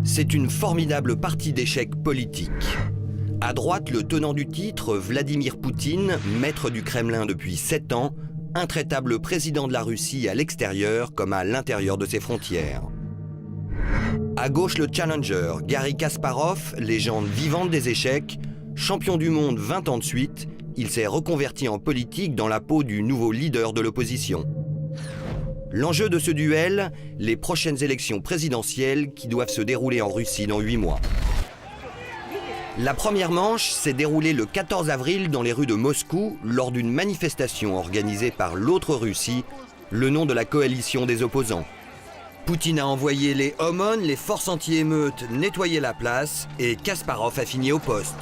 C'est une formidable partie d'échecs politique. À droite, le tenant du titre, Vladimir Poutine, maître du Kremlin depuis 7 ans, intraitable président de la Russie à l'extérieur comme à l'intérieur de ses frontières. À gauche, le challenger, Garry Kasparov, légende vivante des échecs, champion du monde 20 ans de suite, il s'est reconverti en politique dans la peau du nouveau leader de l'opposition. L'enjeu de ce duel, les prochaines élections présidentielles qui doivent se dérouler en Russie dans 8 mois. La première manche s'est déroulée le 14 avril dans les rues de Moscou lors d'une manifestation organisée par l'autre Russie, le nom de la coalition des opposants. Poutine a envoyé les OMON, les forces anti-émeutes, nettoyer la place et Kasparov a fini au poste.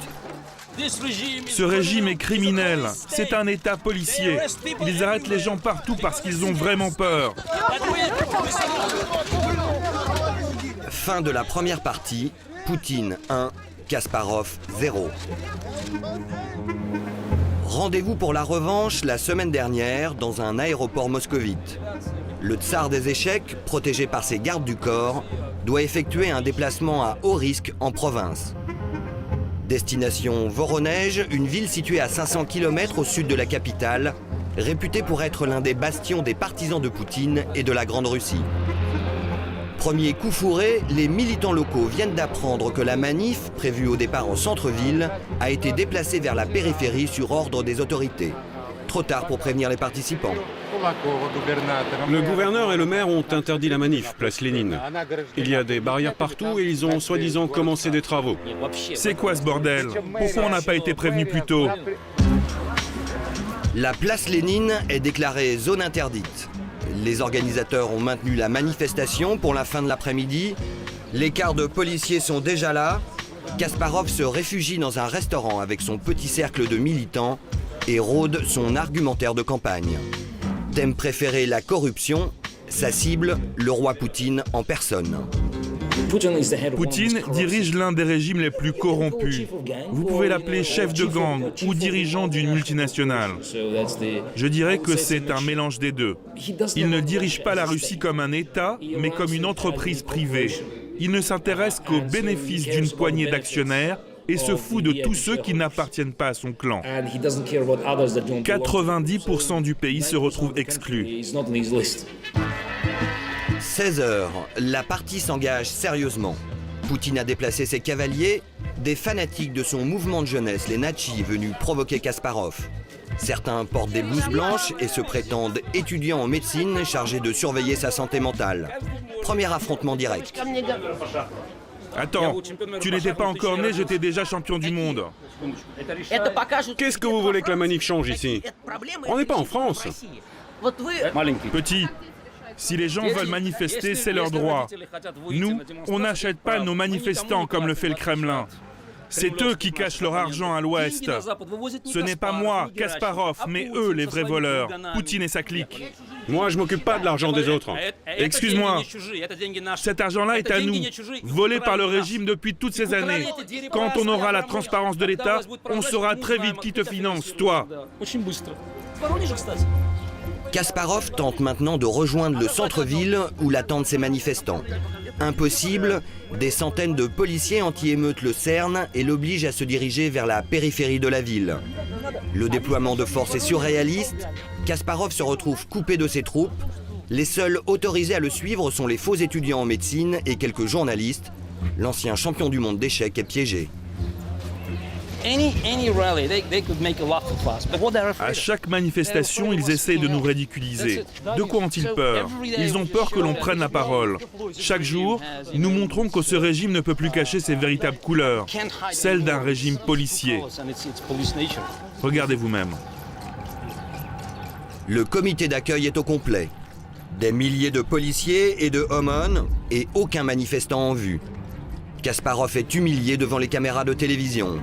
Ce régime est criminel, c'est un État policier. Ils arrêtent les gens partout parce qu'ils ont vraiment peur. Fin de la première partie, Poutine 1, Kasparov 0. Rendez-vous pour la revanche la semaine dernière dans un aéroport moscovite. Le tsar des échecs, protégé par ses gardes du corps, doit effectuer un déplacement à haut risque en province. Destination Voronej, une ville située à 500 km au sud de la capitale, réputée pour être l'un des bastions des partisans de Poutine et de la Grande Russie. Premier coup fourré, les militants locaux viennent d'apprendre que la manif, prévue au départ en centre-ville, a été déplacée vers la périphérie sur ordre des autorités. Trop tard pour prévenir les participants. Le gouverneur et le maire ont interdit la manif, place Lénine. Il y a des barrières partout et ils ont soi-disant commencé des travaux. C'est quoi ce bordel? Pourquoi on n'a pas été prévenu plus tôt? La place Lénine est déclarée zone interdite. Les organisateurs ont maintenu la manifestation pour la fin de l'après-midi. Les quarts de policiers sont déjà là. Kasparov se réfugie dans un restaurant avec son petit cercle de militants et rôde son argumentaire de campagne. Thème préféré, la corruption. Sa cible, le roi Poutine en personne. Poutine dirige l'un des régimes les plus corrompus. Vous pouvez l'appeler chef de gang ou dirigeant d'une multinationale. Je dirais que c'est un mélange des deux. Il ne dirige pas la Russie comme un État, mais comme une entreprise privée. Il ne s'intéresse qu'aux bénéfices d'une poignée d'actionnaires et se fout de tous ceux qui n'appartiennent pas à son clan. 90% du pays se retrouve exclu. 16 h, la partie s'engage sérieusement. Poutine a déplacé ses cavaliers, des fanatiques de son mouvement de jeunesse, les Natchi, venus provoquer Kasparov. Certains portent des blouses blanches et se prétendent étudiants en médecine chargés de surveiller sa santé mentale. Premier affrontement direct. Attends, tu n'étais pas encore né, j'étais déjà champion du monde. Qu'est-ce que vous voulez que la manif change ici? On n'est pas en France. Petit, si les gens veulent manifester, c'est leur droit. Nous, on n'achète pas nos manifestants comme le fait le Kremlin. C'est eux qui cachent leur argent à l'ouest. Ce n'est pas moi, Kasparov, mais eux les vrais voleurs, Poutine et sa clique. Moi, je m'occupe pas de l'argent des autres. Excuse-moi, cet argent-là est à nous, volé par le régime depuis toutes ces années. Quand on aura la transparence de l'État, on saura très vite qui te finance, toi. Kasparov tente maintenant de rejoindre le centre-ville où l'attendent ses manifestants. Impossible, des centaines de policiers anti-émeutes le cernent et l'obligent à se diriger vers la périphérie de la ville. Le déploiement de force est surréaliste. Kasparov se retrouve coupé de ses troupes. Les seuls autorisés à le suivre sont les faux étudiants en médecine et quelques journalistes. L'ancien champion du monde d'échecs est piégé. À chaque manifestation, ils essayent de nous ridiculiser. De quoi ont-ils peur? Ils ont peur que l'on prenne la parole. Chaque jour, nous montrons que ce régime ne peut plus cacher ses véritables couleurs, celles d'un régime policier. Regardez vous-même. Le comité d'accueil est au complet. Des milliers de policiers et de OMON et aucun manifestant en vue. Kasparov est humilié devant les caméras de télévision.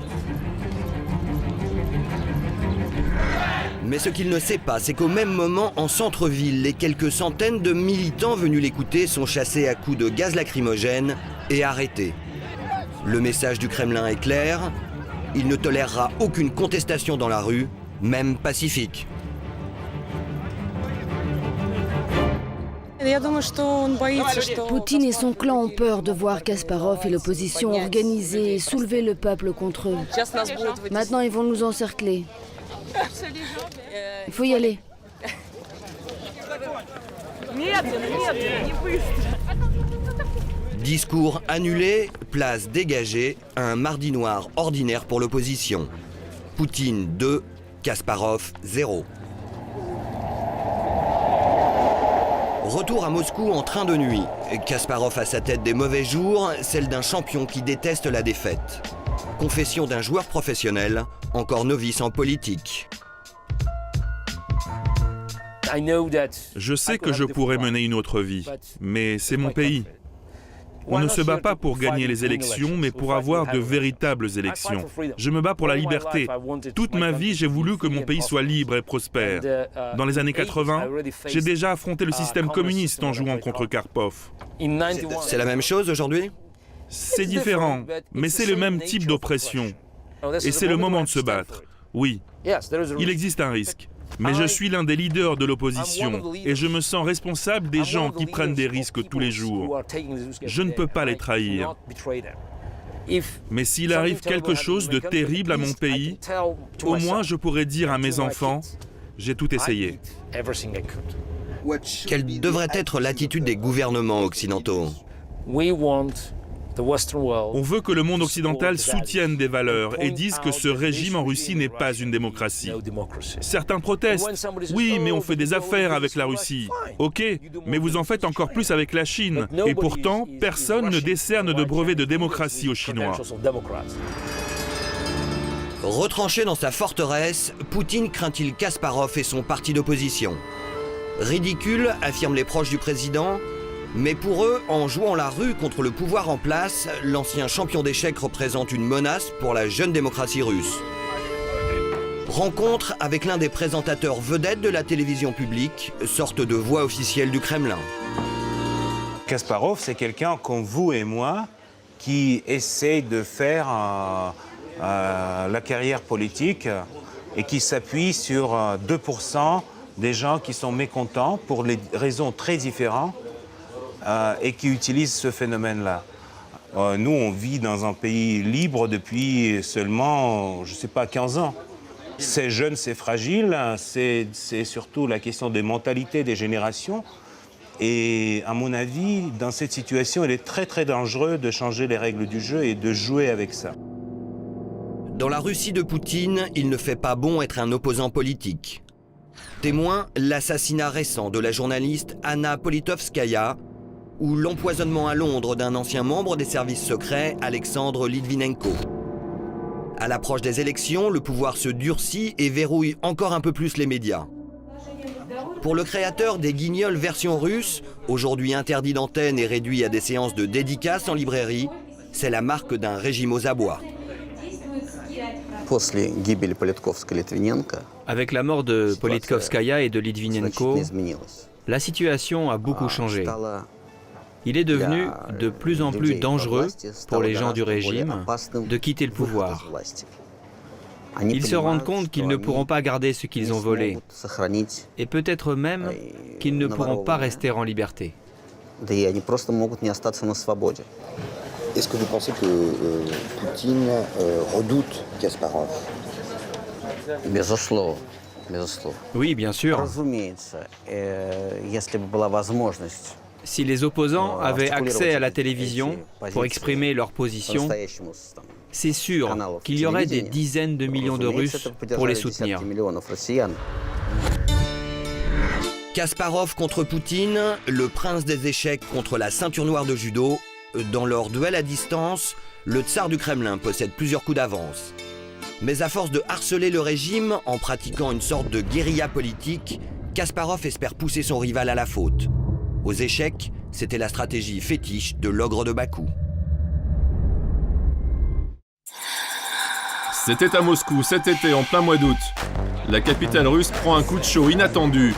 Mais ce qu'il ne sait pas, c'est qu'au même moment, en centre-ville, les quelques centaines de militants venus l'écouter sont chassés à coups de gaz lacrymogène et arrêtés. Le message du Kremlin est clair, il ne tolérera aucune contestation dans la rue, même pacifique. Poutine et son clan ont peur de voir Kasparov et l'opposition organiser et soulever le peuple contre eux. Maintenant, ils vont nous encercler. Il faut y aller. Discours annulé, place dégagée, un mardi noir ordinaire pour l'opposition. Poutine 2, Kasparov 0. Retour à Moscou en train de nuit. Kasparov a sa tête des mauvais jours, celle d'un champion qui déteste la défaite. Confession d'un joueur professionnel, encore novice en politique. Je sais que je pourrais mener une autre vie, mais c'est mon pays. On ne se bat pas pour gagner les élections, mais pour avoir de véritables élections. Je me bats pour la liberté. Toute ma vie, j'ai voulu que mon pays soit libre et prospère. Dans les années 80, j'ai déjà affronté le système communiste en jouant contre Karpov. C'est la même chose aujourd'hui ? C'est différent, mais c'est le même type d'oppression. Et c'est le moment de se battre. Oui, il existe un risque. Mais je suis l'un des leaders de l'opposition et je me sens responsable des gens qui prennent des risques tous les jours. Je ne peux pas les trahir. Mais s'il arrive quelque chose de terrible à mon pays, au moins je pourrais dire à mes enfants, j'ai tout essayé. Quelle devrait être l'attitude des gouvernements occidentaux ? On veut que le monde occidental soutienne des valeurs et dise que ce régime en Russie n'est pas une démocratie. Certains protestent. Oui, mais on fait des affaires avec la Russie. Ok, mais vous en faites encore plus avec la Chine. Et pourtant, personne ne décerne de brevet de démocratie aux Chinois. Retranché dans sa forteresse, Poutine craint-il Kasparov et son parti d'opposition ? Ridicule, affirment les proches du président. Mais pour eux, en jouant la rue contre le pouvoir en place, l'ancien champion d'échecs représente une menace pour la jeune démocratie russe. Rencontre avec l'un des présentateurs vedettes de la télévision publique, sorte de voix officielle du Kremlin. Kasparov, c'est quelqu'un comme vous et moi qui essaie de faire la carrière politique et qui s'appuie sur 2% des gens qui sont mécontents pour des raisons très différentes. Et qui utilisent ce phénomène-là. Nous, on vit dans un pays libre depuis seulement, je ne sais pas, 15 ans. C'est jeune, c'est fragile, c'est surtout la question des mentalités des générations. Et à mon avis, dans cette situation, il est très très dangereux de changer les règles du jeu et de jouer avec ça. Dans la Russie de Poutine, il ne fait pas bon être un opposant politique. Témoin, l'assassinat récent de la journaliste Anna Politkovskaya, ou l'empoisonnement à Londres d'un ancien membre des services secrets, Alexandre Litvinenko. À l'approche des élections, le pouvoir se durcit et verrouille encore un peu plus les médias. Pour le créateur des Guignols version russe, aujourd'hui interdit d'antenne et réduit à des séances de dédicaces en librairie, c'est la marque d'un régime aux abois. Avec la mort de Politkovskaya et de Litvinenko, la situation a beaucoup changé. Il est devenu de plus en plus dangereux pour les gens du régime de quitter le pouvoir. Ils se rendent compte qu'ils ne pourront pas garder ce qu'ils ont volé et peut-être même qu'ils ne pourront pas rester en liberté. Est-ce que vous pensez que Poutine redoute Kasparov ? Oui, bien sûr. Si les opposants avaient accès à la télévision pour exprimer leur position, c'est sûr qu'il y aurait des dizaines de millions de Russes pour les soutenir. Kasparov contre Poutine, le prince des échecs contre la ceinture noire de judo. Dans leur duel à distance, le tsar du Kremlin possède plusieurs coups d'avance. Mais à force de harceler le régime en pratiquant une sorte de guérilla politique, Kasparov espère pousser son rival à la faute. Aux échecs, c'était la stratégie fétiche de l'ogre de Bakou. C'était à Moscou cet été en plein mois d'août. La capitale russe prend un coup de chaud inattendu.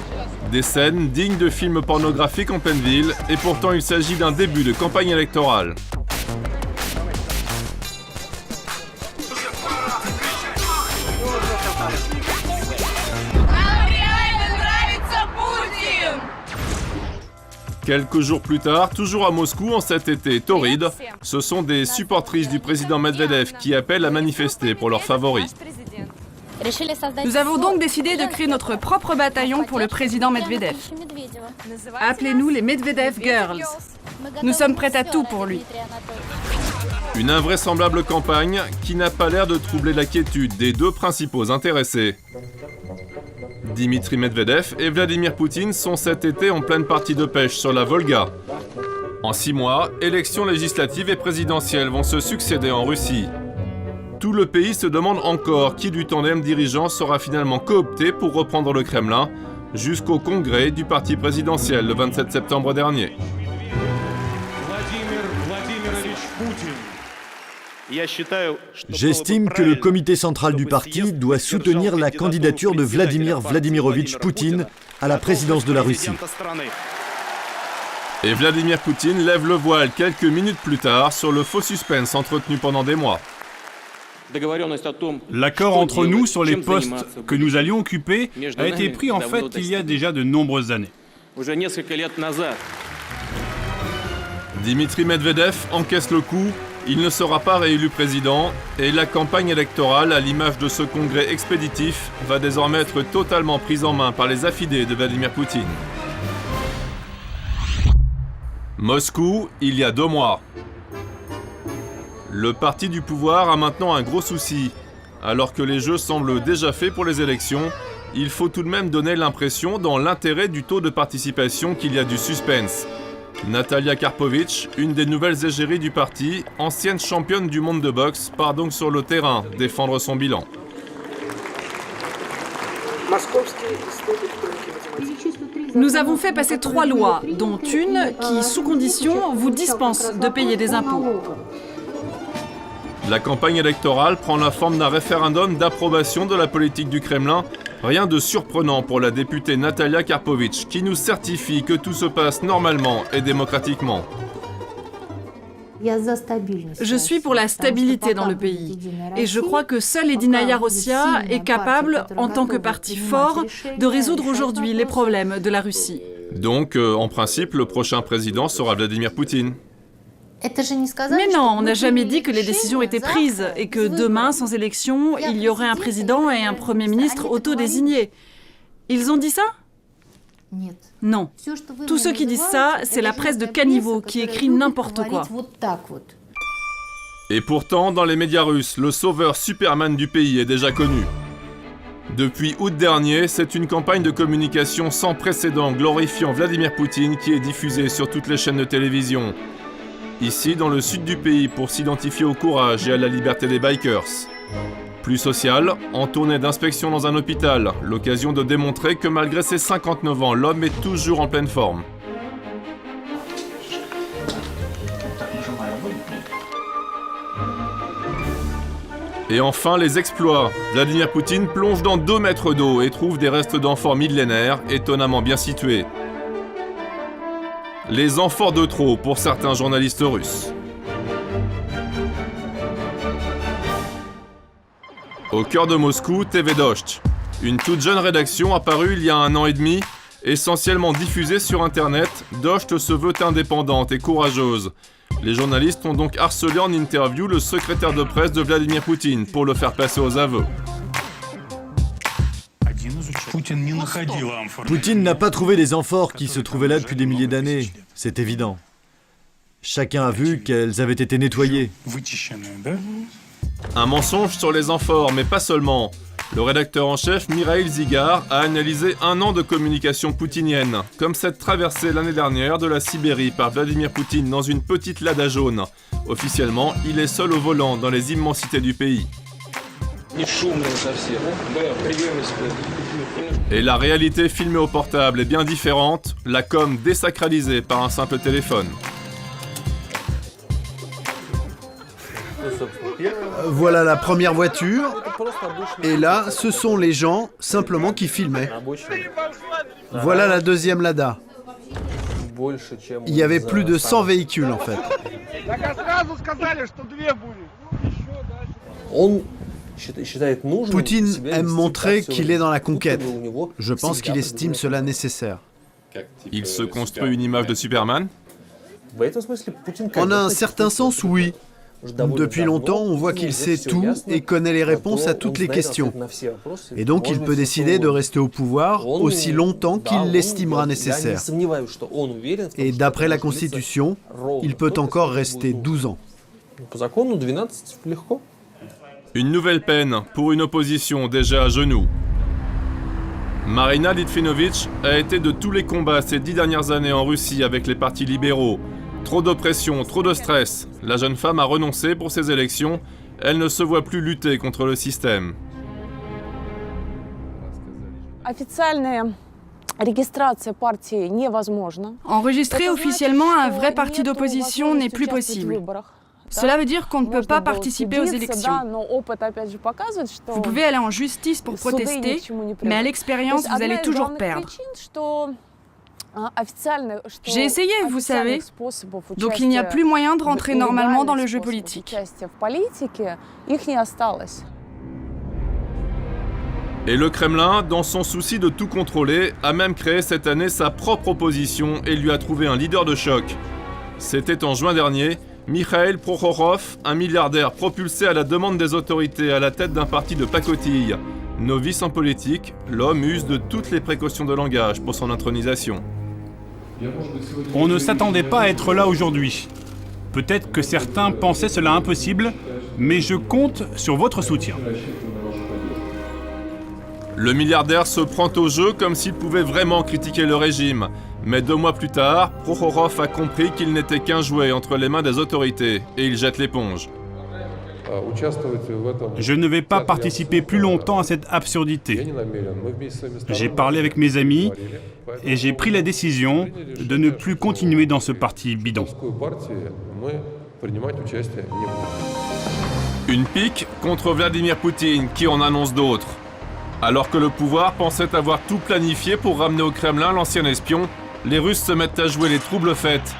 Des scènes dignes de films pornographiques en pleine ville, et pourtant il s'agit d'un début de campagne électorale. Quelques jours plus tard, toujours à Moscou en cet été torride, ce sont des supportrices du président Medvedev qui appellent à manifester pour leur favori. Nous avons donc décidé de créer notre propre bataillon pour le président Medvedev. Appelez-nous les Medvedev Girls. Nous sommes prêtes à tout pour lui. Une invraisemblable campagne qui n'a pas l'air de troubler la quiétude des deux principaux intéressés. Dimitri Medvedev et Vladimir Poutine sont cet été en pleine partie de pêche sur la Volga. En 6 mois, élections législatives et présidentielles vont se succéder en Russie. Tout le pays se demande encore qui du tandem dirigeant sera finalement coopté pour reprendre le Kremlin jusqu'au congrès du parti présidentiel le 27 septembre dernier. J'estime que le comité central du parti doit soutenir la candidature de Vladimir Vladimirovitch Poutine à la présidence de la Russie. Et Vladimir Poutine lève le voile quelques minutes plus tard sur le faux suspense entretenu pendant des mois. L'accord entre nous sur les postes que nous allions occuper a été pris en fait il y a déjà de nombreuses années. Dimitri Medvedev encaisse le coup, il ne sera pas réélu président et la campagne électorale, à l'image de ce congrès expéditif, va désormais être totalement prise en main par les affidés de Vladimir Poutine. Moscou, il y a 2 mois. Le parti du pouvoir a maintenant un gros souci. Alors que les jeux semblent déjà faits pour les élections, il faut tout de même donner l'impression, dans l'intérêt du taux de participation, qu'il y a du suspense. Natalia Karpovitch, une des nouvelles égéries du parti, ancienne championne du monde de boxe, part donc sur le terrain défendre son bilan. Nous avons fait passer 3 lois, dont une qui, sous condition, vous dispense de payer des impôts. La campagne électorale prend la forme d'un référendum d'approbation de la politique du Kremlin. Rien de surprenant pour la députée Natalia Karpovitch, qui nous certifie que tout se passe normalement et démocratiquement. Je suis pour la stabilité dans le pays. Et je crois que seule Edina Rossia est capable, en tant que parti fort, de résoudre aujourd'hui les problèmes de la Russie. Donc, en principe, le prochain président sera Vladimir Poutine. Mais non, on n'a jamais dit que les décisions étaient prises et que demain, sans élection, il y aurait un président et un premier ministre autodésignés. Ils ont dit ça ? Non. Tous ceux qui disent ça, c'est la presse de caniveau qui écrit n'importe quoi. Et pourtant, dans les médias russes, le sauveur Superman du pays est déjà connu. Depuis août dernier, c'est une campagne de communication sans précédent glorifiant Vladimir Poutine qui est diffusée sur toutes les chaînes de télévision. Ici, dans le sud du pays, pour s'identifier au courage et à la liberté des bikers. Plus social, en tournée d'inspection dans un hôpital, l'occasion de démontrer que malgré ses 59 ans, l'homme est toujours en pleine forme. Et enfin, les exploits. Vladimir Poutine plonge dans 2 mètres d'eau et trouve des restes d'amphores millénaires étonnamment bien situés. Les amphores de trop pour certains journalistes russes. Au cœur de Moscou, TV Dost, une toute jeune rédaction apparue il y a 1 an et demi, essentiellement diffusée sur Internet. Dost se veut indépendante et courageuse. Les journalistes ont donc harcelé en interview le secrétaire de presse de Vladimir Poutine pour le faire passer aux aveux. Poutine n'a pas trouvé des amphores qui se trouvaient là depuis des milliers d'années, c'est évident. Chacun a vu qu'elles avaient été nettoyées. Un mensonge sur les amphores, mais pas seulement. Le rédacteur en chef, Mikhail Zygar, a analysé 1 an de communication poutinienne, comme cette traversée l'année dernière de la Sibérie par Vladimir Poutine dans une petite Lada jaune. Officiellement, il est seul au volant dans les immensités du pays. Et la réalité filmée au portable est bien différente, la com désacralisée par un simple téléphone. Voilà la première voiture, et là, ce sont les gens simplement qui filmaient. Voilà la deuxième Lada. Il y avait plus de 100 véhicules en fait. Poutine aime montrer qu'il est dans la conquête. Je pense qu'il estime cela nécessaire. Il se construit une image de Superman? En un certain sens, oui. Depuis longtemps, on voit qu'il sait tout et connaît les réponses à toutes les questions. Et donc, il peut décider de rester au pouvoir aussi longtemps qu'il l'estimera nécessaire. Et d'après la Constitution, il peut encore rester 12 ans. Une nouvelle peine pour une opposition déjà à genoux. Marina Litvinovitch a été de tous les combats ces 10 dernières années en Russie avec les partis libéraux. Trop d'oppression, trop de stress. La jeune femme a renoncé pour ces élections. Elle ne se voit plus lutter contre le système. Enregistrer officiellement un vrai parti d'opposition n'est plus possible. Cela veut dire qu'on ne peut pas participer aux élections. Vous pouvez aller en justice pour protester, mais à l'expérience, vous allez toujours perdre. J'ai essayé, vous savez. Donc il n'y a plus moyen de rentrer normalement dans le jeu politique. Et le Kremlin, dans son souci de tout contrôler, a même créé cette année sa propre opposition et lui a trouvé un leader de choc. C'était en juin dernier, Mikhail Prokhorov, un milliardaire propulsé à la demande des autorités à la tête d'un parti de pacotille. Novice en politique, l'homme use de toutes les précautions de langage pour son intronisation. On ne s'attendait pas à être là aujourd'hui. Peut-être que certains pensaient cela impossible, mais je compte sur votre soutien. Le milliardaire se prend au jeu comme s'il pouvait vraiment critiquer le régime. Mais 2 mois plus tard, Prokhorov a compris qu'il n'était qu'un jouet entre les mains des autorités et il jette l'éponge. Je ne vais pas participer plus longtemps à cette absurdité. J'ai parlé avec mes amis et j'ai pris la décision de ne plus continuer dans ce parti bidon. Une pique contre Vladimir Poutine qui en annonce d'autres. Alors que le pouvoir pensait avoir tout planifié pour ramener au Kremlin l'ancien espion, les Russes se mettent à jouer les troubles fêtes.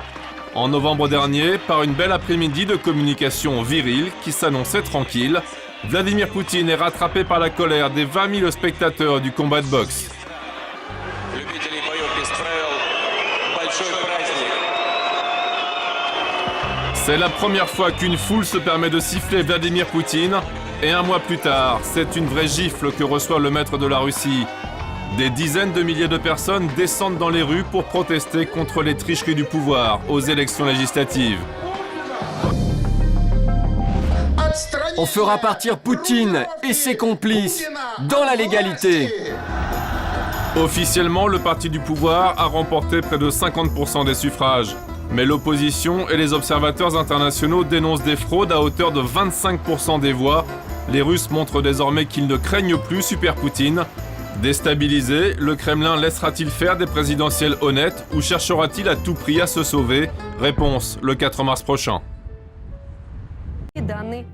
En novembre dernier, par une belle après-midi de communication virile qui s'annonçait tranquille, Vladimir Poutine est rattrapé par la colère des 20 000 spectateurs du combat de boxe. C'est la première fois qu'une foule se permet de siffler Vladimir Poutine, et 1 mois plus tard, c'est une vraie gifle que reçoit le maître de la Russie. Des dizaines de milliers de personnes descendent dans les rues pour protester contre les tricheries du pouvoir aux élections législatives. On fera partir Poutine et ses complices dans la légalité. Officiellement, le parti du pouvoir a remporté près de 50% des suffrages. Mais l'opposition et les observateurs internationaux dénoncent des fraudes à hauteur de 25% des voix. Les Russes montrent désormais qu'ils ne craignent plus Super Poutine. Déstabilisé, le Kremlin laissera-t-il faire des présidentielles honnêtes ou cherchera-t-il à tout prix à se sauver? Réponse, le 4 mars prochain.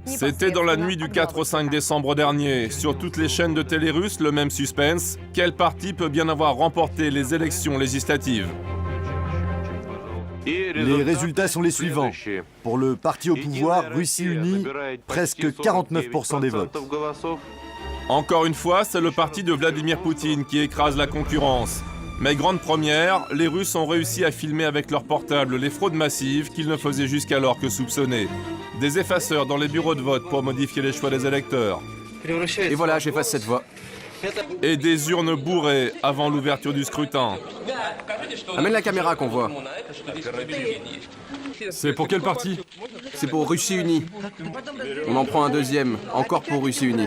C'était dans la nuit du 4 au 5 décembre dernier. Sur toutes les chaînes de télé russes, le même suspense. Quel parti peut bien avoir remporté les élections législatives? Les résultats sont les suivants. Pour le parti au pouvoir, Russie Unie, presque 49% des votes. Encore une fois, c'est le parti de Vladimir Poutine qui écrase la concurrence. Mais grande première, les Russes ont réussi à filmer avec leur portable les fraudes massives qu'ils ne faisaient jusqu'alors que soupçonner. Des effaceurs dans les bureaux de vote pour modifier les choix des électeurs. Et voilà, j'efface cette voix. Et des urnes bourrées avant l'ouverture du scrutin. Amène la caméra qu'on voit. C'est pour quel parti? C'est pour Russie Unie. On en prend un deuxième, encore pour Russie Unie.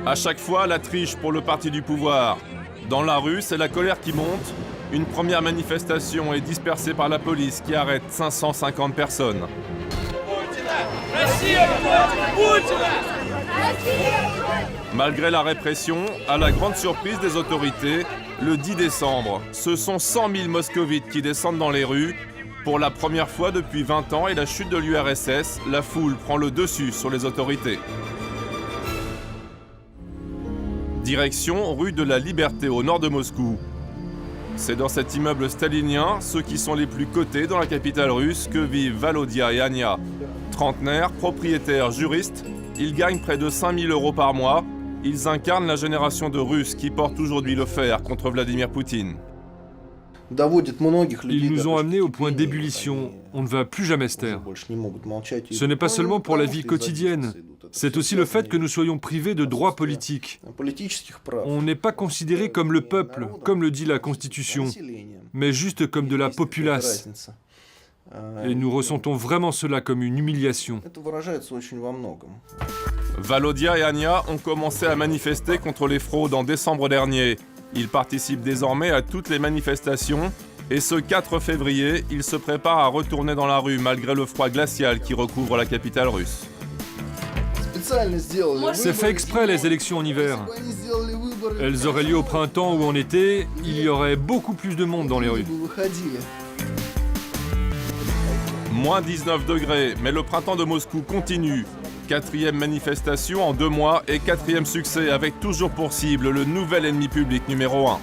À chaque fois, la triche pour le parti du pouvoir. Dans la rue, c'est la colère qui monte. Une première manifestation est dispersée par la police qui arrête 550 personnes. Malgré la répression, à la grande surprise des autorités, le 10 décembre, ce sont 100 000 moscovites qui descendent dans les rues. Pour la première fois depuis 20 ans et la chute de l'URSS, la foule prend le dessus sur les autorités. Direction rue de la Liberté au nord de Moscou. C'est dans cet immeuble stalinien, ceux qui sont les plus cotés dans la capitale russe, que vivent Valodia et Anya. Trentenaires, propriétaires, juristes, ils gagnent près de 5 000 € par mois. Ils incarnent la génération de Russes qui portent aujourd'hui le fer contre Vladimir Poutine. Ils nous ont amenés au point d'ébullition. On ne va plus jamais se taire. Ce n'est pas seulement pour la vie quotidienne, c'est aussi le fait que nous soyons privés de droits politiques. On n'est pas considéré comme le peuple, comme le dit la Constitution, mais juste comme de la populace. Et nous ressentons vraiment cela comme une humiliation. Valodia et Anya ont commencé à manifester contre les fraudes en décembre dernier. Ils participent désormais à toutes les manifestations et ce 4 février, ils se préparent à retourner dans la rue malgré le froid glacial qui recouvre la capitale russe. C'est fait exprès les élections en hiver. Elles auraient lieu au printemps ou en été, il y aurait beaucoup plus de monde dans les rues. Moins 19 degrés, mais le printemps de Moscou continue. 4e manifestation en 2 mois et 4e succès avec toujours pour cible le nouvel ennemi public numéro 1.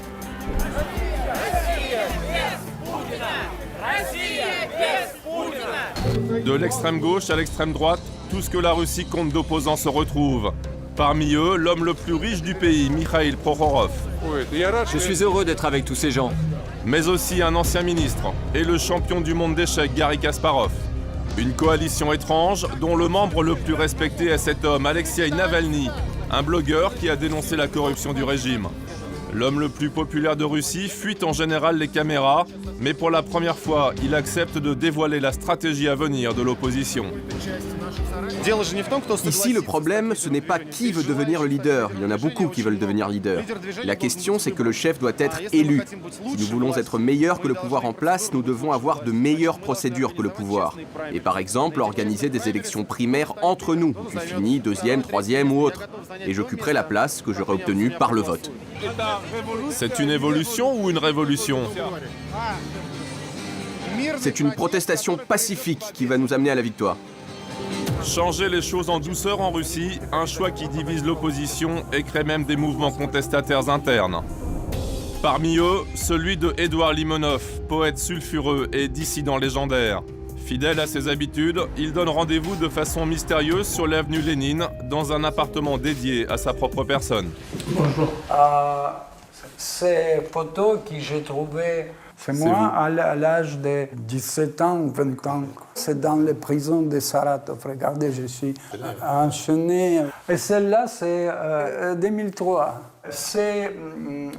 De l'extrême gauche à l'extrême droite, tout ce que la Russie compte d'opposants se retrouve. Parmi eux, l'homme le plus riche du pays, Mikhail Prokhorov. Je suis heureux d'être avec tous ces gens. Mais aussi un ancien ministre et le champion du monde d'échecs, Garry Kasparov. Une coalition étrange dont le membre le plus respecté est cet homme, Alexei Navalny, un blogueur qui a dénoncé la corruption du régime. L'homme le plus populaire de Russie fuit en général les caméras, mais pour la première fois, il accepte de dévoiler la stratégie à venir de l'opposition. Ici, le problème, ce n'est pas qui veut devenir le leader. Il y en a beaucoup qui veulent devenir leader. La question, c'est que le chef doit être élu. Si nous voulons être meilleurs que le pouvoir en place, nous devons avoir de meilleures procédures que le pouvoir. Et par exemple, organiser des élections primaires entre nous. Je finis 2e, 3e ou autre. Et j'occuperai la place que j'aurai obtenue par le vote. C'est une évolution ou une révolution ? C'est une protestation pacifique qui va nous amener à la victoire. Changer les choses en douceur en Russie, un choix qui divise l'opposition et crée même des mouvements contestataires internes. Parmi eux, celui de Édouard Limonov, poète sulfureux et dissident légendaire. Fidèle à ses habitudes, il donne rendez-vous de façon mystérieuse sur l'avenue Lénine, dans un appartement dédié à sa propre personne. Bonjour. Ces photos que j'ai trouvées, c'est moi à l'âge de 17 ans, 20 ans. C'est dans les prisons de Saratov. Regardez, je suis enchaîné. Et celle-là, c'est 2003. C'est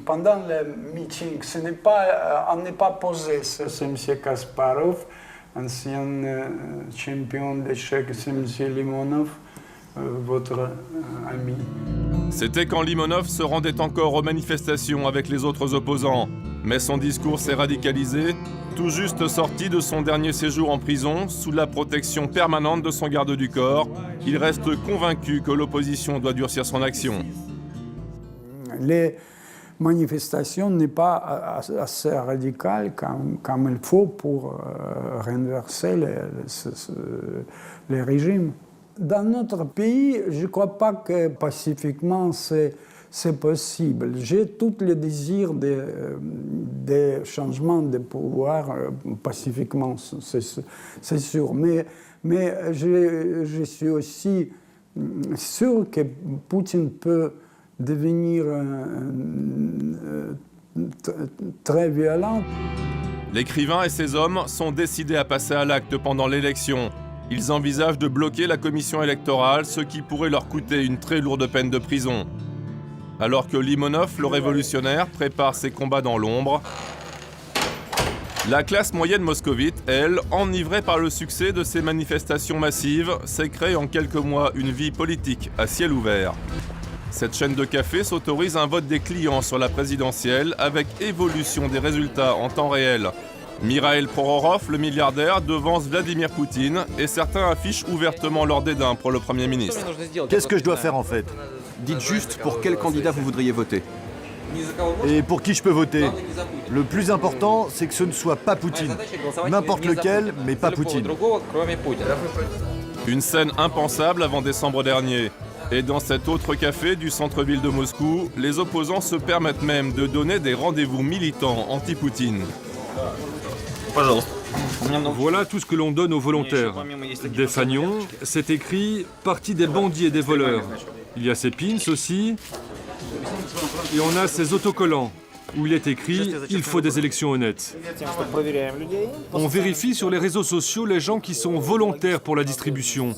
pendant le meeting. On n'est pas posé. C'est M. Kasparov, ancien champion d'échecs, c'est M. Limonov, votre ami. C'était quand Limonov se rendait encore aux manifestations avec les autres opposants. Mais son discours s'est radicalisé, tout juste sorti de son dernier séjour en prison, sous la protection permanente de son garde du corps. Il reste convaincu que l'opposition doit durcir son action. Les manifestations n'est pas assez radicales comme il faut pour renverser les régimes. Dans notre pays, je ne crois pas que pacifiquement c'est possible. J'ai tout le désir de changement de pouvoir pacifiquement, c'est sûr. Mais je suis aussi sûr que Poutine peut devenir très violent. L'écrivain et ses hommes sont décidés à passer à l'acte pendant l'élection. Ils envisagent de bloquer la commission électorale, ce qui pourrait leur coûter une très lourde peine de prison. Alors que Limonov, le révolutionnaire, prépare ses combats dans l'ombre, la classe moyenne moscovite, elle, enivrée par le succès de ces manifestations massives, s'est créée en quelques mois une vie politique à ciel ouvert. Cette chaîne de café s'autorise un vote des clients sur la présidentielle avec évolution des résultats en temps réel. Mikhail Prokhorov, le milliardaire, devance Vladimir Poutine et certains affichent ouvertement leur dédain pour le Premier ministre. Qu'est-ce que je dois faire en fait? Dites juste pour quel candidat vous voudriez voter. Et pour qui je peux voter? Le plus important, c'est que ce ne soit pas Poutine. N'importe lequel, mais pas Poutine. Une scène impensable avant décembre dernier. Et dans cet autre café du centre-ville de Moscou, les opposants se permettent même de donner des rendez-vous militants anti-Poutine. Voilà tout ce que l'on donne aux volontaires. Des fanions, c'est écrit « Parti des bandits et des voleurs ». Il y a ces pins aussi. Et on a ces autocollants, où il est écrit « Il faut des élections honnêtes ». On vérifie sur les réseaux sociaux les gens qui sont volontaires pour la distribution.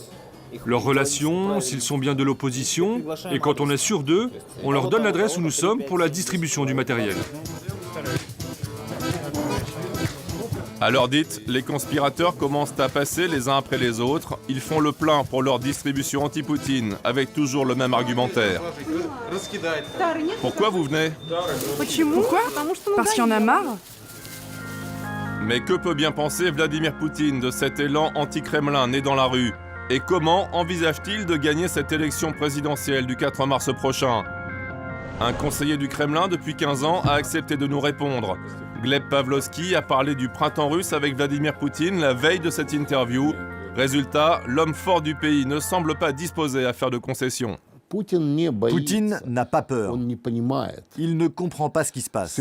Leurs relations, s'ils sont bien de l'opposition, et quand on est sûr d'eux, on leur donne l'adresse où nous sommes pour la distribution du matériel. À l'heure dite, les conspirateurs commencent à passer les uns après les autres. Ils font le plein pour leur distribution anti-Poutine, avec toujours le même argumentaire. Pourquoi vous venez? Pourquoi? Parce qu'il y en a marre. Mais que peut bien penser Vladimir Poutine de cet élan anti-Kremlin né dans la rue? Et comment envisage-t-il de gagner cette élection présidentielle du 4 mars prochain? Un conseiller du Kremlin depuis 15 ans a accepté de nous répondre. Gleb Pavlovski a parlé du printemps russe avec Vladimir Poutine la veille de cette interview. Résultat, l'homme fort du pays ne semble pas disposé à faire de concessions. Poutine n'a pas peur. Il ne comprend pas ce qui se passe.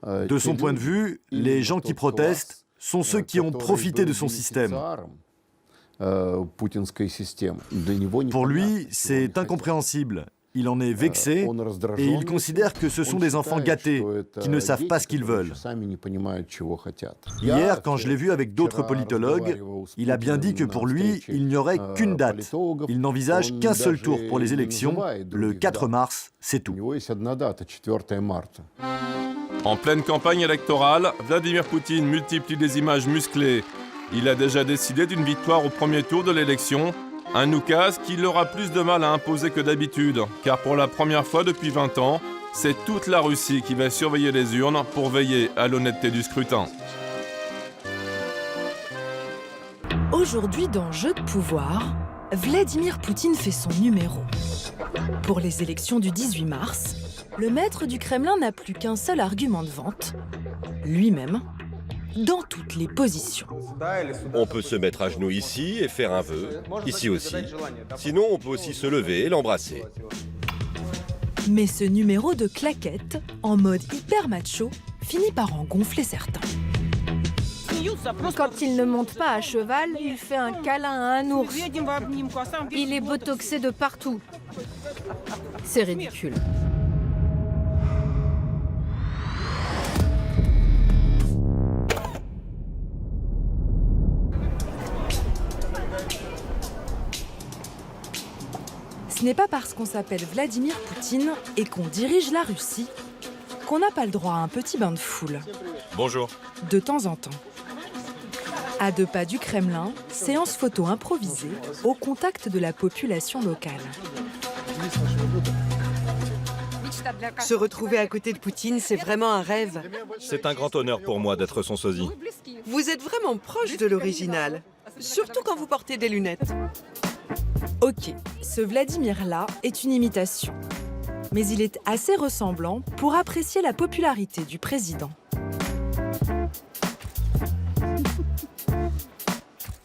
De son point de vue, les gens qui protestent sont ceux qui ont profité de son système. Pour lui, c'est incompréhensible. Il en est vexé et il considère que ce sont des enfants gâtés qui ne savent pas ce qu'ils veulent. Hier, quand je l'ai vu avec d'autres politologues, il a bien dit que pour lui, il n'y aurait qu'une date. Il n'envisage qu'un seul tour pour les élections, le 4 mars, c'est tout. En pleine campagne électorale, Vladimir Poutine multiplie des images musclées. Il a déjà décidé d'une victoire au premier tour de l'élection, un oukase qu'il aura plus de mal à imposer que d'habitude, car pour la première fois depuis 20 ans, c'est toute la Russie qui va surveiller les urnes pour veiller à l'honnêteté du scrutin. Aujourd'hui, dans Jeu de pouvoir, Vladimir Poutine fait son numéro. Pour les élections du 18 mars, le maître du Kremlin n'a plus qu'un seul argument de vente, lui-même, dans toutes les positions. On peut se mettre à genoux ici et faire un vœu, ici aussi. Sinon, on peut aussi se lever et l'embrasser. Mais ce numéro de claquette, en mode hyper macho, finit par en gonfler certains. Quand il ne monte pas à cheval, il fait un câlin à un ours. Il est botoxé de partout. C'est ridicule. Ce n'est pas parce qu'on s'appelle Vladimir Poutine et qu'on dirige la Russie qu'on n'a pas le droit à un petit bain de foule. Bonjour. De temps en temps. À 2 pas du Kremlin, séance photo improvisée au contact de la population locale. Se retrouver à côté de Poutine, c'est vraiment un rêve. C'est un grand honneur pour moi d'être son sosie. Vous êtes vraiment proche de l'original, surtout quand vous portez des lunettes. Ok, ce Vladimir-là est une imitation. Mais il est assez ressemblant pour apprécier la popularité du président.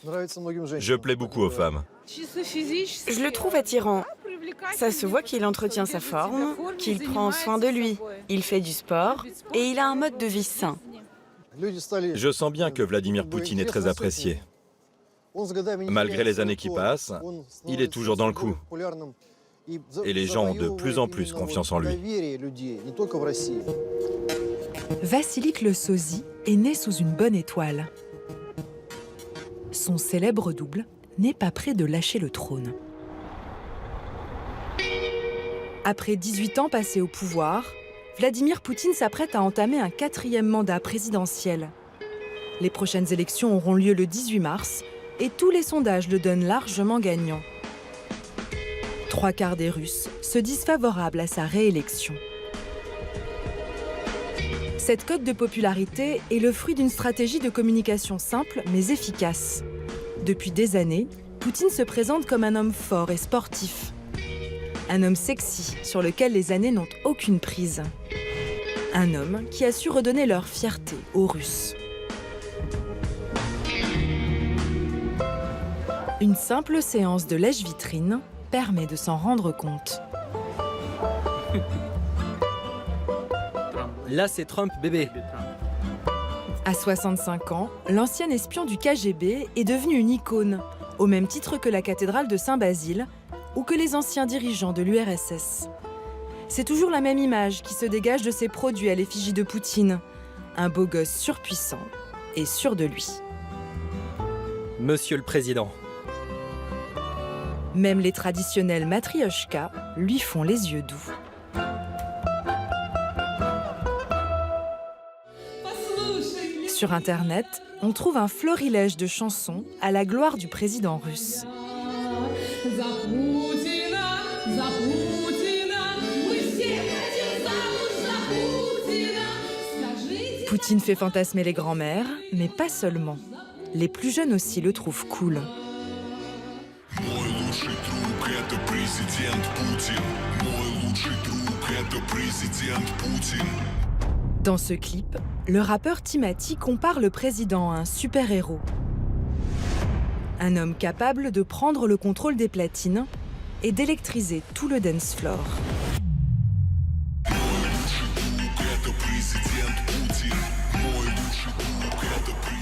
Je plais beaucoup aux femmes. Je le trouve attirant. Ça se voit qu'il entretient sa forme, qu'il prend soin de lui. Il fait du sport et il a un mode de vie sain. Je sens bien que Vladimir Poutine est très apprécié. Malgré les années qui passent, il est toujours dans le coup. Et les gens ont de plus en plus confiance en lui. Vassili Klossozy est né sous une bonne étoile. Son célèbre double n'est pas près de lâcher le trône. Après 18 ans passés au pouvoir, Vladimir Poutine s'apprête à entamer un 4e mandat présidentiel. Les prochaines élections auront lieu le 18 mars et tous les sondages le donnent largement gagnant. 3/4 des Russes se disent favorables à sa réélection. Cette cote de popularité est le fruit d'une stratégie de communication simple mais efficace. Depuis des années, Poutine se présente comme un homme fort et sportif. Un homme sexy sur lequel les années n'ont aucune prise. Un homme qui a su redonner leur fierté aux Russes. Une simple séance de lèche-vitrine permet de s'en rendre compte. Là, c'est Trump bébé. À 65 ans, l'ancien espion du KGB est devenu une icône, au même titre que la cathédrale de Saint-Basile ou que les anciens dirigeants de l'URSS. C'est toujours la même image qui se dégage de ces produits à l'effigie de Poutine. Un beau gosse surpuissant et sûr de lui. Monsieur le Président. Même les traditionnels matrioshkas lui font les yeux doux. Sur Internet, on trouve un florilège de chansons à la gloire du président russe. Poutine fait fantasmer les grands-mères, mais pas seulement. Les plus jeunes aussi le trouvent cool. Dans ce clip, le rappeur Timati compare le président à un super-héros. Un homme capable de prendre le contrôle des platines et d'électriser tout le dance floor.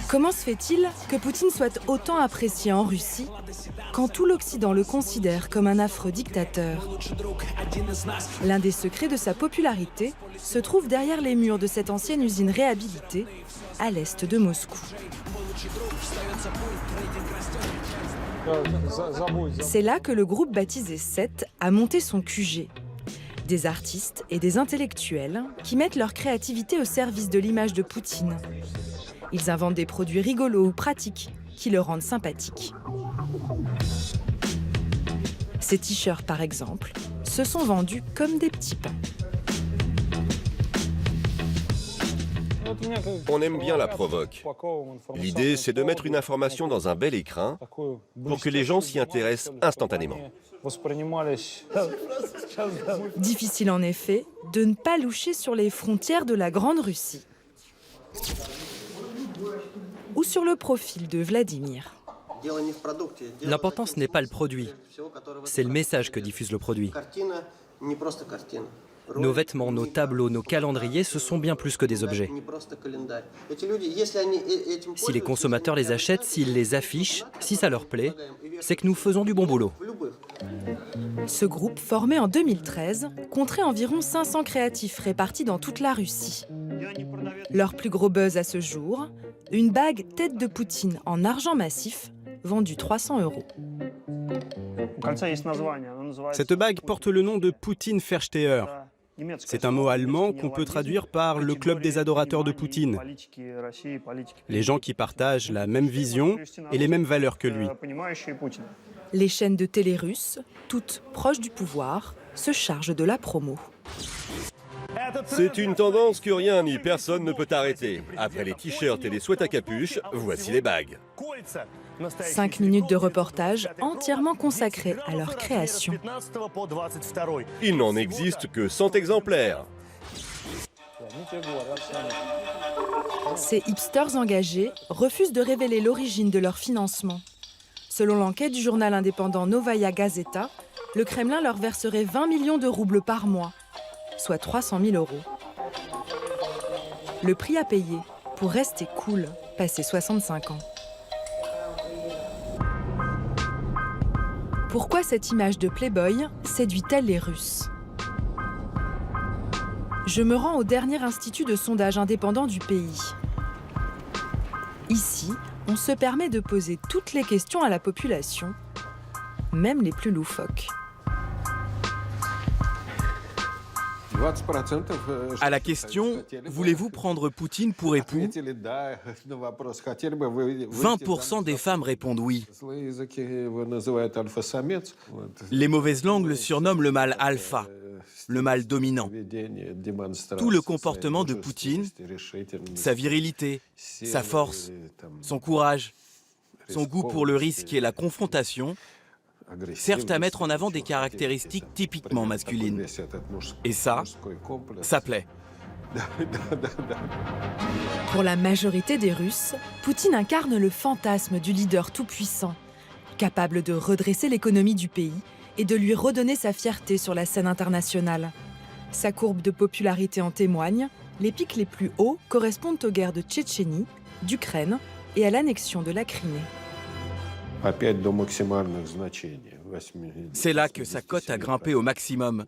Comment se fait-il que Poutine soit autant apprécié en Russie quand tout l'Occident le considère comme un affreux dictateur? L'un des secrets de sa popularité se trouve derrière les murs de cette ancienne usine réhabilitée à l'est de Moscou. C'est là que le groupe baptisé 7 a monté son QG. Des artistes et des intellectuels qui mettent leur créativité au service de l'image de Poutine. Ils inventent des produits rigolos ou pratiques qui le rendent sympathique. Ces t-shirts, par exemple, se sont vendus comme des petits pains. On aime bien la provoque. L'idée, c'est de mettre une information dans un bel écrin pour que les gens s'y intéressent instantanément. Difficile en effet de ne pas loucher sur les frontières de la Grande Russie. Ou sur le profil de Vladimir. L'important, ce n'est pas le produit, c'est le message que diffuse le produit. Nos vêtements, nos tableaux, nos calendriers, ce sont bien plus que des objets. Si les consommateurs les achètent, s'ils les affichent, si ça leur plaît, c'est que nous faisons du bon boulot. Ce groupe, formé en 2013, compterait environ 500 créatifs répartis dans toute la Russie. Leur plus gros buzz à ce jour, une bague tête de Poutine en argent massif, vendue 300 €. Cette bague porte le nom de Poutine Versteher. C'est un mot allemand qu'on peut traduire par le club des adorateurs de Poutine. Les gens qui partagent la même vision et les mêmes valeurs que lui. Les chaînes de télé russes, toutes proches du pouvoir, se chargent de la promo. C'est une tendance que rien ni personne ne peut arrêter. Après les t-shirts et les sweats à capuche, voici les bagues. 5 minutes de reportage entièrement consacrés à leur création. Il n'en existe que 100 exemplaires. Ces hipsters engagés refusent de révéler l'origine de leur financement. Selon l'enquête du journal indépendant Novaya Gazeta, le Kremlin leur verserait 20 millions de roubles par mois, soit 300 000 €. Le prix à payer pour rester cool, passé 65 ans. Pourquoi cette image de playboy séduit-elle les Russes? Je me rends au dernier institut de sondage indépendant du pays. Ici, on se permet de poser toutes les questions à la population, même les plus loufoques. À la question « Voulez-vous prendre Poutine pour époux ?», 20% des femmes répondent oui. Les mauvaises langues le surnomment le mâle alpha, le mâle dominant. Tout le comportement de Poutine, sa virilité, sa force, son courage, son goût pour le risque et la confrontation, servent à mettre en avant des caractéristiques typiquement masculines. Et ça plaît. Pour la majorité des Russes, Poutine incarne le fantasme du leader tout-puissant, capable de redresser l'économie du pays et de lui redonner sa fierté sur la scène internationale. Sa courbe de popularité en témoigne, Les pics les plus hauts correspondent aux guerres de Tchétchénie, d'Ukraine et à l'annexion de la Crimée. C'est là que sa cote a grimpé au maximum,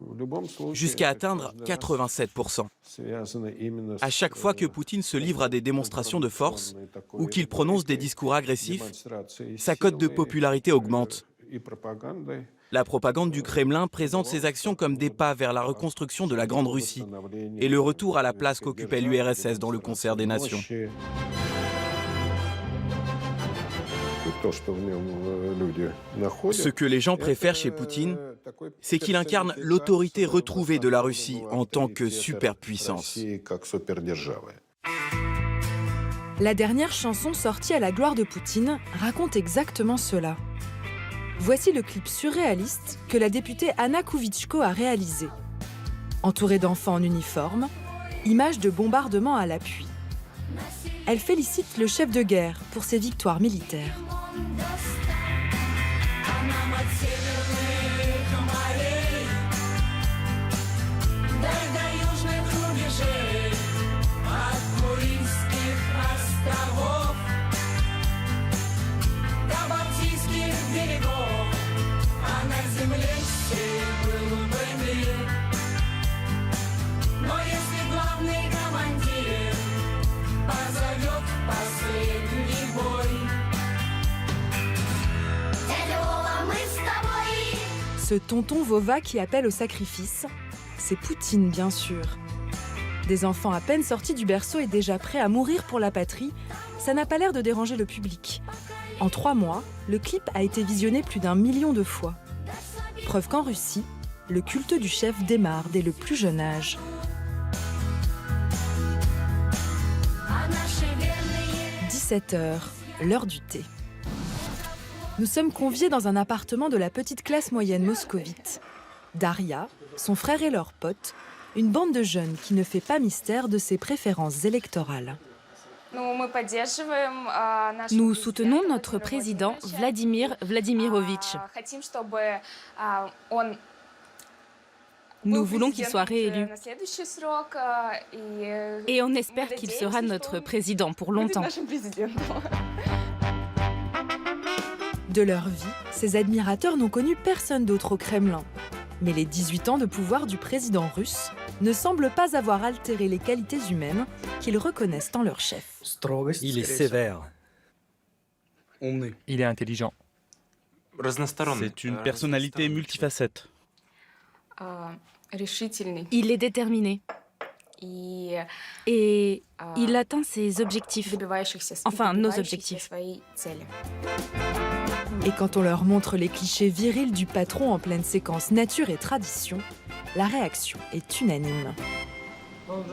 jusqu'à atteindre 87%. À chaque fois que Poutine se livre à des démonstrations de force ou qu'il prononce des discours agressifs, sa cote de popularité augmente. La propagande du Kremlin présente ces actions comme des pas vers la reconstruction de la Grande Russie et le retour à la place qu'occupait l'URSS dans le concert des nations. Ce que les gens préfèrent chez Poutine, c'est qu'il incarne l'autorité retrouvée de la Russie en tant que superpuissance. La dernière chanson sortie à la gloire de Poutine raconte exactement cela. Voici le clip surréaliste que la députée Anna Kouvitchko a réalisé. Entourée d'enfants en uniforme, images de bombardements à l'appui. Elle félicite le chef de guerre pour ses victoires militaires. Ce tonton Vova qui appelle au sacrifice, c'est Poutine bien sûr. Des enfants à peine sortis du berceau et déjà prêts à mourir pour la patrie, ça n'a pas l'air de déranger le public. En 3 mois, le clip a été visionné plus d'1 million de fois. Preuve qu'en Russie, le culte du chef démarre dès le plus jeune âge. « 17h, l'heure du thé. Nous sommes conviés dans un appartement de la petite classe moyenne moscovite. Daria, son frère et leurs potes, une bande de jeunes qui ne fait pas mystère de ses préférences électorales. Nous soutenons notre président Vladimir Vladimirovitch. Nous voulons qu'il soit réélu. Et on espère qu'il sera notre président pour longtemps. De leur vie, ces admirateurs n'ont connu personne d'autre au Kremlin. Mais les 18 ans de pouvoir du président russe ne semblent pas avoir altéré les qualités humaines qu'ils reconnaissent en leur chef. Il est sévère. Il est intelligent. C'est une personnalité multifacette. Il est déterminé. Et il atteint ses objectifs. Enfin, nos objectifs. Et quand on leur montre les clichés virils du patron en pleine séquence nature et tradition, la réaction est unanime.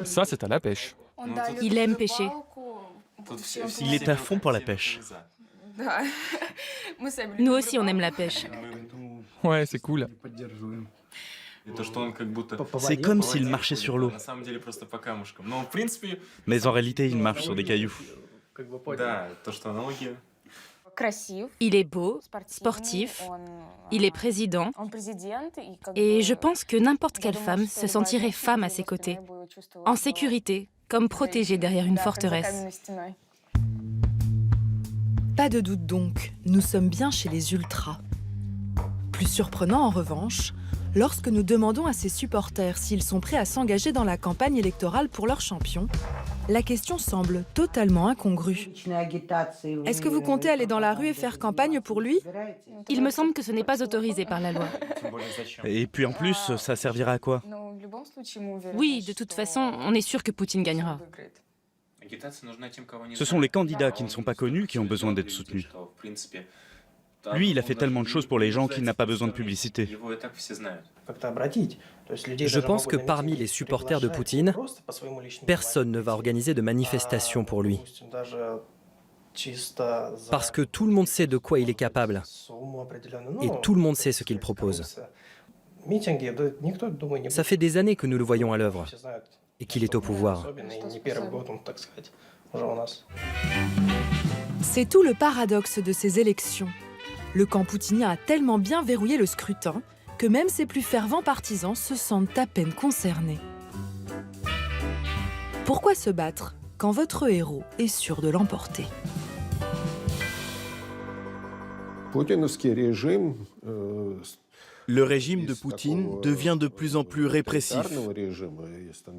Ça, c'est à la pêche. Il aime pêcher. Il est à fond pour la pêche. Nous aussi, on aime la pêche. Ouais, c'est cool. C'est comme s'il marchait sur l'eau. Mais en réalité, il marche sur des cailloux. Il est beau, sportif, il est président, et je pense que n'importe quelle femme se sentirait femme à ses côtés, en sécurité, comme protégée derrière une forteresse. Pas de doute donc, nous sommes bien chez les ultras. Plus surprenant en revanche, lorsque nous demandons à ses supporters s'ils sont prêts à s'engager dans la campagne électorale pour leur champion, la question semble totalement incongrue. Est-ce que vous comptez aller dans la rue et faire campagne pour lui ? Il me semble que ce n'est pas autorisé par la loi. Et puis en plus, ça servira à quoi ? Oui, de toute façon, on est sûr que Poutine gagnera. Ce sont les candidats qui ne sont pas connus qui ont besoin d'être soutenus. Lui, il a fait tellement de choses pour les gens qu'il n'a pas besoin de publicité. Je pense que parmi les supporters de Poutine, personne ne va organiser de manifestation pour lui. Parce que tout le monde sait de quoi il est capable. Et tout le monde sait ce qu'il propose. Ça fait des années que nous le voyons à l'œuvre et qu'il est au pouvoir. C'est tout le paradoxe de ces élections. Le camp poutinien a tellement bien verrouillé le scrutin que même ses plus fervents partisans se sentent à peine concernés. Pourquoi se battre quand votre héros est sûr de l'emporter? Le régime de Poutine devient de plus en plus répressif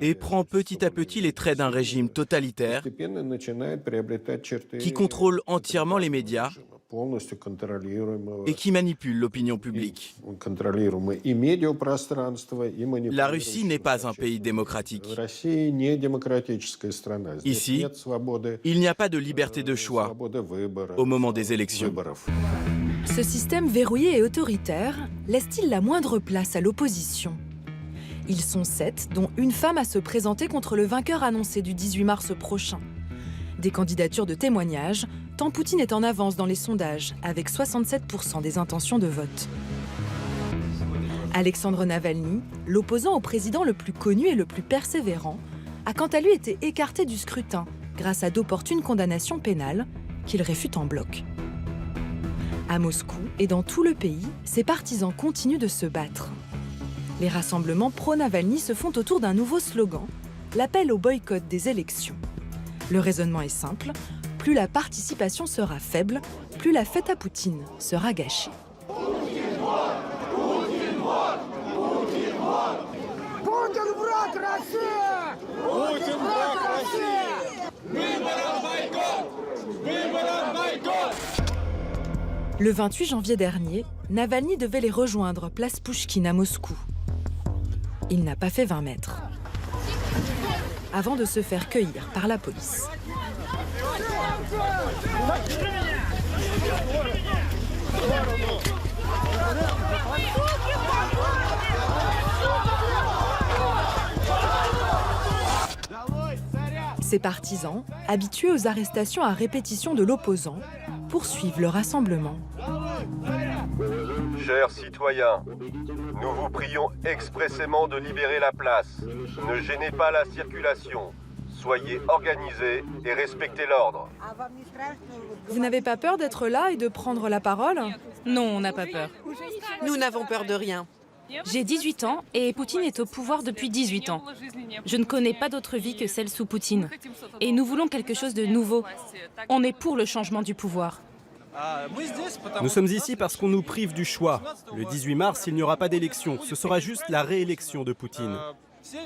et prend petit à petit les traits d'un régime totalitaire qui contrôle entièrement les médias et qui manipule l'opinion publique. La Russie n'est pas un pays démocratique. Ici, il n'y a pas de liberté de choix au moment des élections. Ce système verrouillé et autoritaire laisse-t-il la moindre place à l'opposition? Ils sont 7, dont une femme à se présenter contre le vainqueur annoncé du 18 mars prochain. Des candidatures de témoignages, tant Poutine est en avance dans les sondages, avec 67% des intentions de vote. Alexandre Navalny, l'opposant au président le plus connu et le plus persévérant, a quant à lui été écarté du scrutin grâce à d'opportunes condamnations pénales qu'il réfute en bloc. À Moscou et dans tout le pays, ses partisans continuent de se battre. Les rassemblements pro-Navalny se font autour d'un nouveau slogan, l'appel au boycott des élections. Le raisonnement est simple, plus la participation sera faible, plus la fête à Poutine sera gâchée. Le 28 janvier dernier, Navalny devait les rejoindre place Pouchkine à Moscou. Il n'a pas fait 20 mètres, avant de se faire cueillir par la police. Ses partisans, habitués aux arrestations à répétition de l'opposant, poursuivent le rassemblement. Chers citoyens, nous vous prions expressément de libérer la place. Ne gênez pas la circulation. Soyez organisés et respectez l'ordre. Vous n'avez pas peur d'être là et de prendre la parole? Non, on n'a pas peur. Nous n'avons peur de rien. J'ai 18 ans et Poutine est au pouvoir depuis 18 ans. Je ne connais pas d'autre vie que celle sous Poutine. Et nous voulons quelque chose de nouveau. On est pour le changement du pouvoir. Nous sommes ici parce qu'on nous prive du choix. Le 18 mars, il n'y aura pas d'élection. Ce sera juste la réélection de Poutine.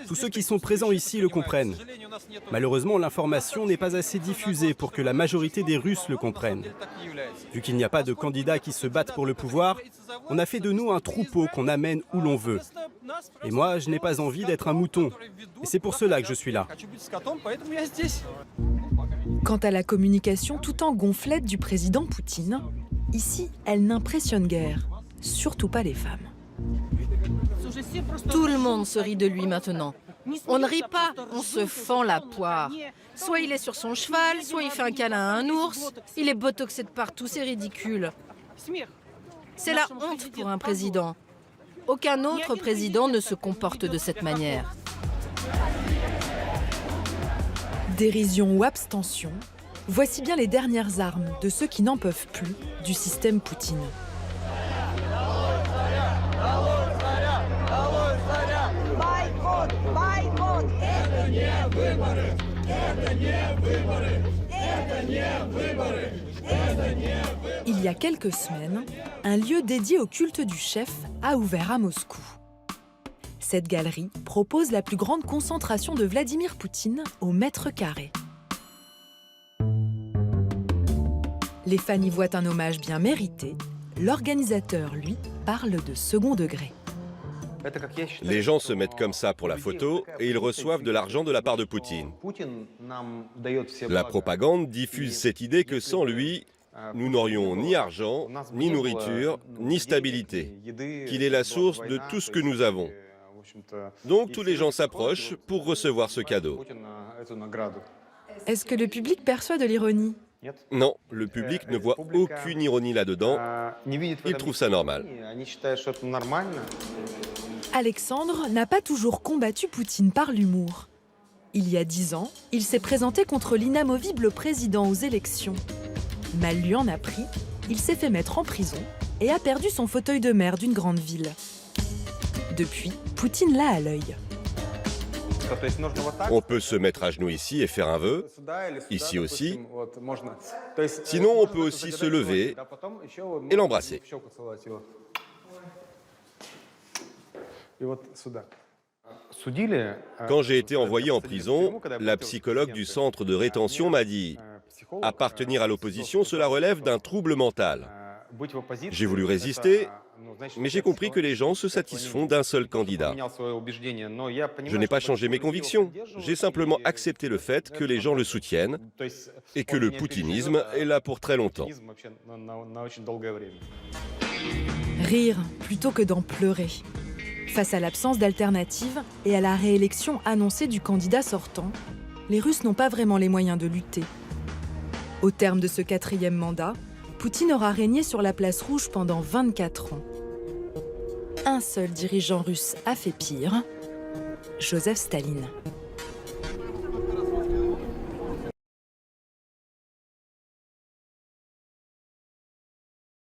Tous ceux qui sont présents ici le comprennent. Malheureusement, l'information n'est pas assez diffusée pour que la majorité des Russes le comprennent. Vu qu'il n'y a pas de candidats qui se battent pour le pouvoir, on a fait de nous un troupeau qu'on amène où l'on veut. Et moi, je n'ai pas envie d'être un mouton. Et c'est pour cela que je suis là. Quant à la communication tout en gonflette du président Poutine, ici, elle n'impressionne guère, surtout pas les femmes. Tout le monde se rit de lui maintenant. On ne rit pas, on se fend la poire. Soit il est sur son cheval, soit il fait un câlin à un ours. Il est botoxé de partout, c'est ridicule. C'est la honte pour un président. Aucun autre président ne se comporte de cette manière. Dérision ou abstention, voici bien les dernières armes de ceux qui n'en peuvent plus du système Poutine. Il y a quelques semaines, un lieu dédié au culte du chef a ouvert à Moscou. Cette galerie propose la plus grande concentration de Vladimir Poutine au mètre carré. Les fans y voient un hommage bien mérité. L'organisateur, lui, parle de second degré. Les gens se mettent comme ça pour la photo et ils reçoivent de l'argent de la part de Poutine. La propagande diffuse cette idée que sans lui, nous n'aurions ni argent, ni nourriture, ni stabilité, qu'il est la source de tout ce que nous avons. Donc tous les gens s'approchent pour recevoir ce cadeau. Est-ce que le public perçoit de l'ironie? Non, le public ne voit aucune ironie là-dedans. Il trouve ça normal. Alexandre n'a pas toujours combattu Poutine par l'humour. Il y a 10 ans, il s'est présenté contre l'inamovible président aux élections. Mal lui en a pris, il s'est fait mettre en prison et a perdu son fauteuil de maire d'une grande ville. Depuis, Poutine l'a à l'œil. On peut se mettre à genoux ici et faire un vœu, ici aussi. Sinon, on peut aussi se lever et l'embrasser. Quand j'ai été envoyé en prison, la psychologue du centre de rétention m'a dit « Appartenir à l'opposition, cela relève d'un trouble mental ». J'ai voulu résister, mais j'ai compris que les gens se satisfont d'un seul candidat. Je n'ai pas changé mes convictions, j'ai simplement accepté le fait que les gens le soutiennent et que le poutinisme est là pour très longtemps. Rire plutôt que d'en pleurer. Face à l'absence d'alternative et à la réélection annoncée du candidat sortant, les Russes n'ont pas vraiment les moyens de lutter. Au terme de ce 4e mandat, Poutine aura régné sur la place rouge pendant 24 ans. Un seul dirigeant russe a fait pire, Joseph Staline.